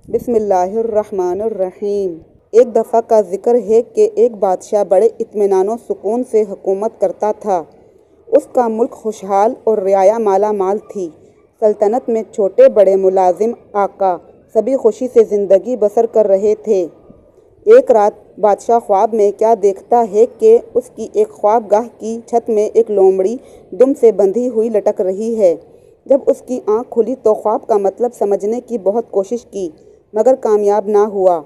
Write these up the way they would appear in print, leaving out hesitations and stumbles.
बिस्मिल्लाहिर्रहमानिर्रहीम। एक दफ़ा का ज़िक्र है कि एक बादशाह बड़े इत्मीनान और सुकून से हुकूमत करता था। उसका मुल्क खुशहाल और रियाया माला माल थी। सल्तनत में छोटे बड़े मुलाजिम आका सभी खुशी से ज़िंदगी बसर कर रहे थे। एक रात बादशाह ख्वाब में क्या देखता है कि उसकी एक ख्वाबगाह की छत में एक लोमड़ी दुम से बंधी हुई लटक रही है। जब उसकी आंख खुली तो ख्वाब का मतलब समझने की बहुत कोशिश की, मगर कामयाब ना हुआ।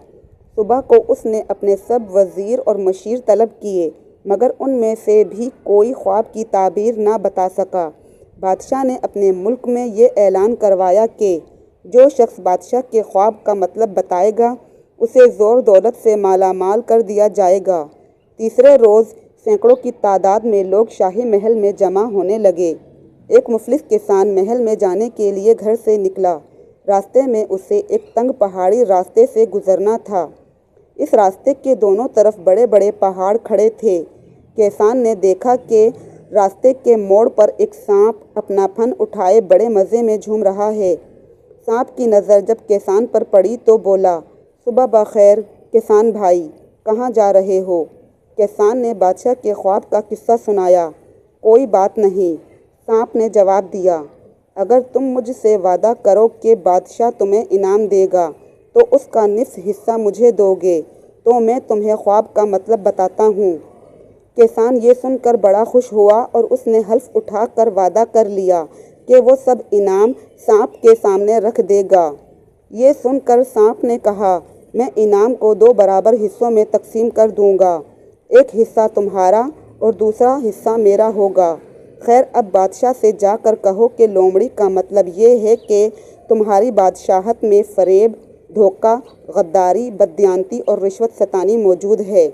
सुबह को उसने अपने सब वज़ीर और मशीर तलब किए, मगर उनमें से भी कोई ख्वाब की ताबीर ना बता सका। बादशाह ने अपने मुल्क में ये ऐलान करवाया कि जो शख्स बादशाह के ख्वाब का मतलब बताएगा उसे ज़ोर दौलत से माला माल कर दिया जाएगा। तीसरे रोज़ सैकड़ों की तादाद में लोग शाही महल में जमा होने लगे। एक मुफलिस किसान महल में जाने के लिए घर से निकला। रास्ते में उसे एक तंग पहाड़ी रास्ते से गुजरना था। इस रास्ते के दोनों तरफ बड़े बड़े पहाड़ खड़े थे। किसान ने देखा कि रास्ते के मोड़ पर एक सांप अपना फन उठाए बड़े मज़े में झूम रहा है। सांप की नज़र जब किसान पर पड़ी तो बोला, सुबह बखैर किसान भाई, कहाँ जा रहे हो? किसान ने बादशाह के ख्वाब का किस्सा सुनाया। कोई बात नहीं, सांप ने जवाब दिया, अगर तुम मुझसे वादा करो कि बादशाह तुम्हें इनाम देगा तो उसका निस्फ हिस्सा मुझे दोगे, तो मैं तुम्हें ख्वाब का मतलब बताता हूँ। किसान ये सुनकर बड़ा खुश हुआ और उसने हल्फ उठाकर वादा कर लिया कि वो सब इनाम सांप के सामने रख देगा। ये सुनकर सांप ने कहा, मैं इनाम को 2 बराबर हिस्सों में तकसीम कर दूंगा। एक हिस्सा तुम्हारा और दूसरा हिस्सा मेरा होगा। खैर, अब बादशाह से जाकर कहो कि लोमड़ी का मतलब ये है कि तुम्हारी बादशाहत में फरेब, धोखा, गद्दारी, बददियानती और रिश्वत सतानी मौजूद है।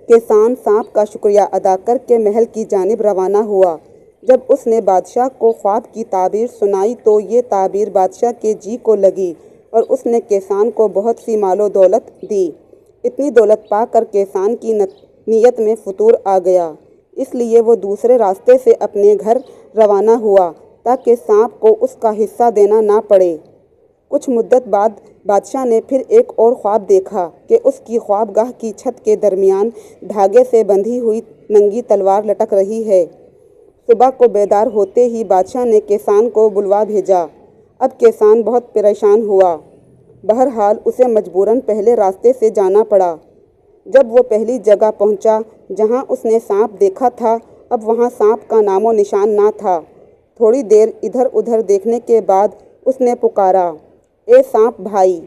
किसान सांप का शुक्रिया अदा करके महल की जानिब रवाना हुआ। जब उसने बादशाह को ख्वाब की ताबीर सुनाई तो ये ताबीर बादशाह के जी को लगी और उसने किसान को बहुत सी मालो दौलत दी। इतनी दौलत पाकर किसान की नीयत में फतूर आ गया, इसलिए वो दूसरे रास्ते से अपने घर रवाना हुआ ताकि सांप को उसका हिस्सा देना ना पड़े। कुछ मुद्दत बाद बादशाह ने फिर एक और ख्वाब देखा कि उसकी ख्वाबगाह की छत के दरमियान धागे से बंधी हुई नंगी तलवार लटक रही है। सुबह को बेदार होते ही बादशाह ने किसान को बुलवा भेजा। अब किसान बहुत परेशान हुआ। बहरहाल उसे मजबूरन पहले रास्ते से जाना पड़ा। जब वो पहली जगह पहुंचा जहां उसने सांप देखा था, अब वहां सांप का नामो निशान ना था। थोड़ी देर इधर उधर देखने के बाद उसने पुकारा, ए सांप भाई,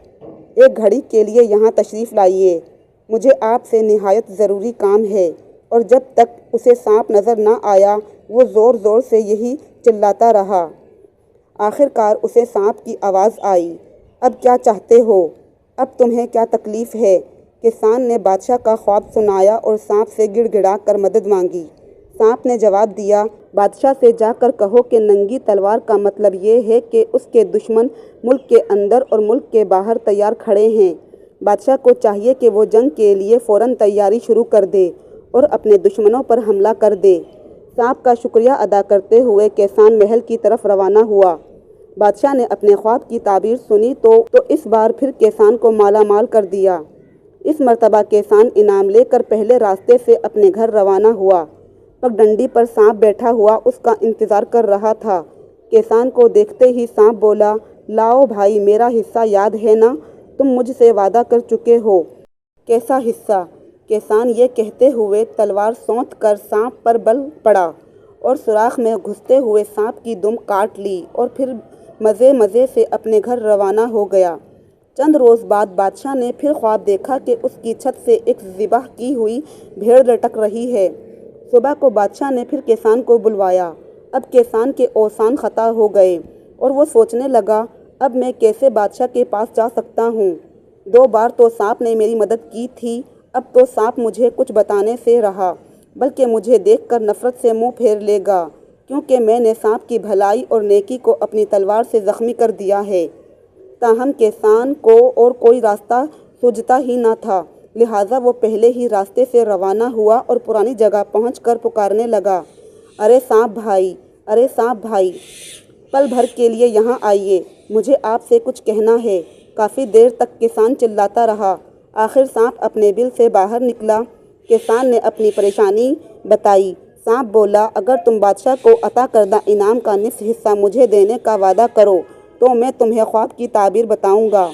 एक घड़ी के लिए यहाँ तशरीफ़ लाइए, मुझे आपसे निहायत ज़रूरी काम है। और जब तक उसे सांप नज़र न आया वो ज़ोर ज़ोर से यही चिल्लाता रहा। आखिरकार उसे सांप की आवाज़ आई, अब क्या चाहते हो? अब तुम्हें क्या तकलीफ़ है? किसान ने बादशाह का ख्वाब सुनाया और सांप से गिड़गिड़ा कर मदद मांगी। सांप ने जवाब दिया, बादशाह से जाकर कहो कि नंगी तलवार का मतलब ये है कि उसके दुश्मन मुल्क के अंदर और मुल्क के बाहर तैयार खड़े हैं। बादशाह को चाहिए कि वो जंग के लिए फ़ौरन तैयारी शुरू कर दे और अपने दुश्मनों पर हमला कर दे। सांप का शुक्रिया अदा करते हुए किसान महल की तरफ रवाना हुआ। बादशाह ने अपने ख्वाब की ताबीर सुनी तो इस बार फिर किसान को माला माल कर दिया। इस मर्तबा किसान इनाम लेकर पहले रास्ते से अपने घर रवाना हुआ। पगडंडी पर सांप बैठा हुआ उसका इंतज़ार कर रहा था। किसान को देखते ही सांप बोला, लाओ भाई, मेरा हिस्सा याद है ना? तुम मुझसे वादा कर चुके हो। कैसा हिस्सा? किसान ये कहते हुए तलवार सौंध कर सांप पर बल पड़ा और सुराख में घुसते हुए सांप की दुम काट ली और फिर मज़े मज़े से अपने घर रवाना हो गया। चंद रोज़ बाद बादशाह ने फिर ख्वाब देखा कि उसकी छत से एक ज़िबाह की हुई भेड़ लटक रही है। सुबह को बादशाह ने फिर किसान को बुलवाया। अब किसान के औसान ख़ता हो गए और वो सोचने लगा, अब मैं कैसे बादशाह के पास जा सकता हूँ? 2 बार तो सांप ने मेरी मदद की थी, अब तो सांप मुझे कुछ बताने से रहा, बल्कि मुझे देखकर नफ़रत से मुँह फेर लेगा, क्योंकि मैंने सांप की भलाई और नेकी को अपनी तलवार से ज़ख्मी कर दिया है। ताहम किसान को और कोई रास्ता सूझता ही न था, लिहाजा वो पहले ही रास्ते से रवाना हुआ और पुरानी जगह पहुंचकर पुकारने लगा, अरे सांप भाई, अरे सांप भाई, पल भर के लिए यहाँ आइए, मुझे आपसे कुछ कहना है। کافی دیر تک کسان چلاتا رہا۔ آخر سانپ اپنے بل سے باہر نکلا۔ کسان نے اپنی پریشانی بتائی۔ سانپ بولا، اگر تم بادشاہ کو عطا کردہ انعام کا نصف حصہ مجھے دینے کا وعدہ کرو تو میں تمہیں خواب کی تعبیر بتاؤں گا۔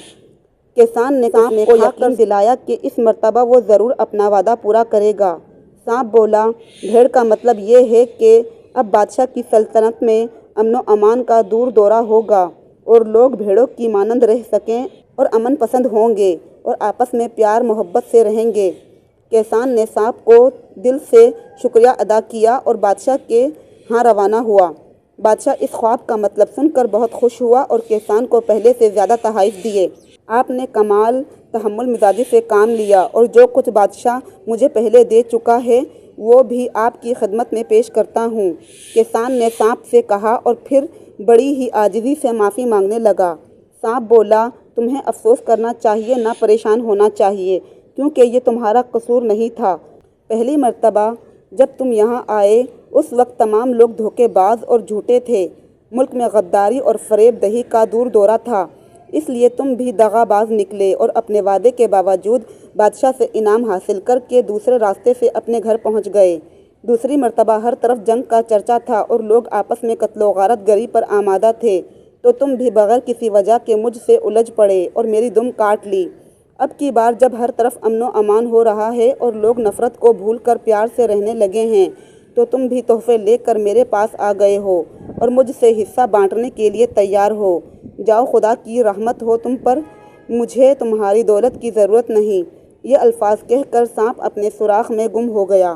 کسان نے سانپ کو یقین دلایا کہ اس مرتبہ وہ ضرور اپنا وعدہ پورا کرے گا۔ سانپ بولا، بھیڑ کا مطلب یہ ہے کہ اب بادشاہ کی سلطنت میں امن و امان کا دور دورہ ہوگا اور لوگ بھیڑوں کی مانند رہ سکیں اور امن پسند ہوں گے اور آپس میں پیار محبت سے رہیں گے۔ کسان نے سانپ کو دل سے شکریہ ادا کیا اور بادشاہ کے ہاں روانہ ہوا۔ بادشاہ اس خواب کا مطلب سن کر بہت خوش ہوا اور کسان کو پہلے سے زیادہ تحائف دیے۔ آپ نے کمال تحمل مزاجی سے کام لیا اور جو کچھ بادشاہ مجھے پہلے دے چکا ہے وہ بھی آپ کی خدمت میں پیش کرتا ہوں۔ کسان نے سانپ سے کہا اور پھر بڑی ہی عاجزی سے معافی مانگنے لگا۔ سانپ بولا، تمہیں افسوس کرنا چاہیے، نہ پریشان ہونا چاہیے، کیونکہ یہ تمہارا قصور نہیں تھا۔ پہلی مرتبہ جب تم یہاں آئے اس وقت تمام لوگ دھوکے باز اور جھوٹے تھے۔ ملک میں غداری اور فریب دہی کا دور دورہ تھا، اس لیے تم بھی دغا باز نکلے اور اپنے وعدے کے باوجود بادشاہ سے انعام حاصل کر کے دوسرے راستے سے اپنے گھر پہنچ گئے۔ دوسری مرتبہ ہر طرف جنگ کا چرچا تھا اور لوگ آپس میں قتل و غارت گری پر آمادہ تھے، تو تم بھی بغیر کسی وجہ کے مجھ سے الجھ پڑے اور میری دم کاٹ لی۔ اب کی بار جب ہر طرف امن و امان ہو رہا ہے اور لوگ نفرت کو بھول کر پیار سے رہنے لگے ہیں تو تم بھی تحفے لے کر میرے پاس آ گئے ہو اور مجھ سے حصہ بانٹنے کے لیے تیار ہو۔ جاؤ، خدا کی رحمت ہو تم پر، مجھے تمہاری دولت کی ضرورت نہیں۔ یہ الفاظ کہہ کر سانپ اپنے سوراخ میں گم ہو گیا۔